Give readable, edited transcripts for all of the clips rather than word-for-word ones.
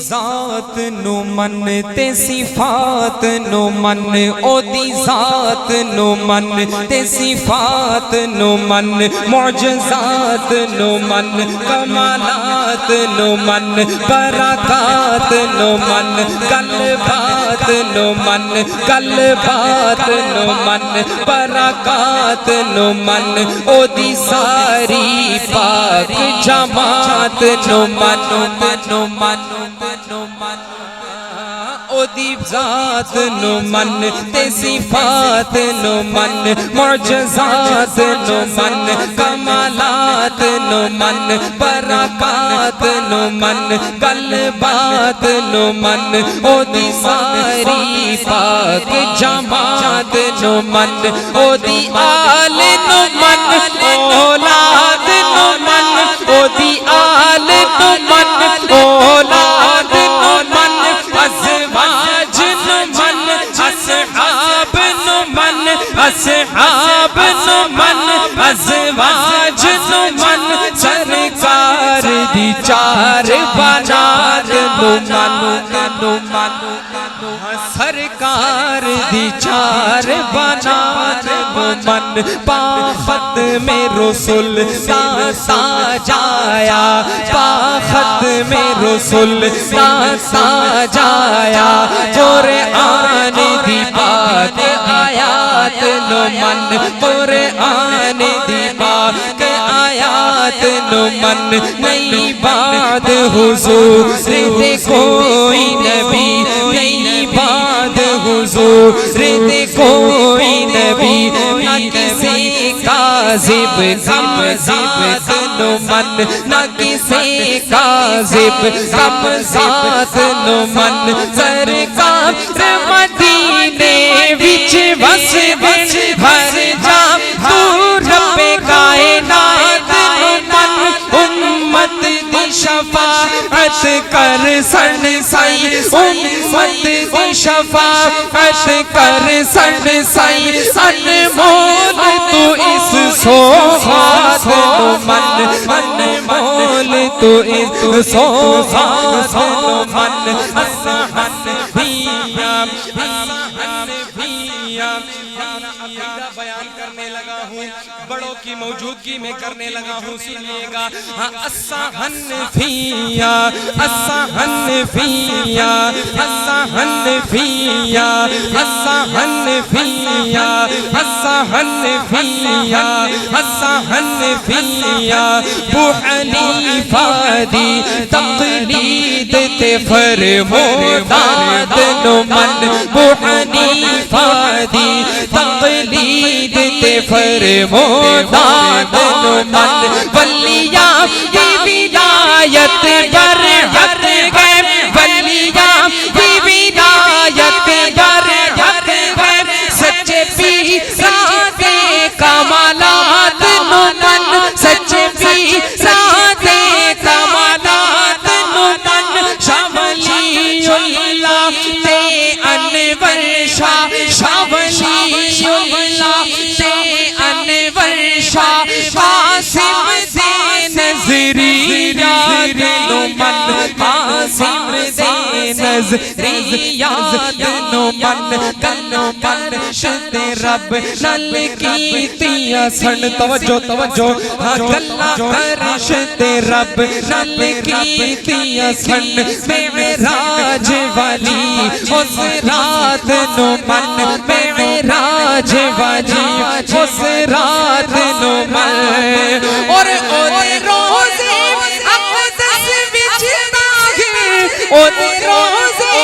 ذات نو من تے صفات نو من او دی ذات نو من تے صفات نو من معجزات نو من کمالات نو من برکات نو من قلبات نو من قلبات نو من برکات نو من او دی ساری پاک جماعت نو من او دی ذات نو من تے صفات نو من معجزات نو من کمالات نو من برکات نو من قلبات نو من او دی ساری پاک جماعت نو من او دی آل نو من اولاد نو من او دی آل نو من اولاد نو من ازواج نو من اصحاب نو من اصحاب نو من ازواج نو من سرکار دی چار بنات نو من سرکار دی چار بنات نو من پاخت میں رسول کا سجایا پاخت میں رسول کا سجایا قرآن دی پاک آیات نو من قرآن دی پاک آیات نو من نہیں بعد حضور دے کوئی نبی نہیں بعد حضور دے کوئی نبی نہ کسی کاذب کمذب نو من نہ کسی کاذب کمذب نو من سرکار مدینے وچ بس ہر جا تو رب کائنات نو من امت دی شفاعت کر سن سائی امت دی شفاعت کر سن سائی انمول تو اس سوغات نو من انمول تو اس سوغات نو من عقیدہ بیان کرنے لگا ہوں بڑوں کی موجودگی میں کرنے لگا ہوں سنیے گا الصحنفیہ الصحنفیہ الصحنفیہ الصحنفیہ الصحنفیہ الصحنفیہ ابو حنیفہ دی تقلید تے فرمودات نو من ابو حنیفہ دی تقلید تے فرمودات نو من ولیاں کی ولایت برحق ہے ولیاں کی ولایت برحق ہے سچے پیران کے کمالات نو من سچے پیران کے کمالات نو من شاہ ولی اللہ تے انور شاہ شاہ ولی اللہ تے انور شاہ قاسم دے نظریات نو من قاسم دے نظریات نو من کنو من شد رب نل کیتیاں سن توجہ توجہ گلا کرشد رب نل کیتیاں سن معراج والی اس رات نو من معراج والی اس رات نو من اور او دے روزے اقدس وچ داخل او دے روزے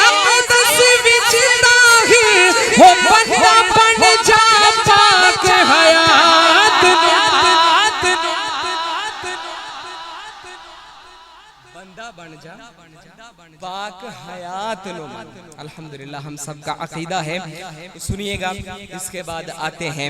اقدس وچ داخل ہو بندہ بن جا پاک حیات بندہ بن جا پاک حیات نو الحمدللہ ہم سب کا عقیدہ ہے سنیے گا اس کے بعد آتے ہیں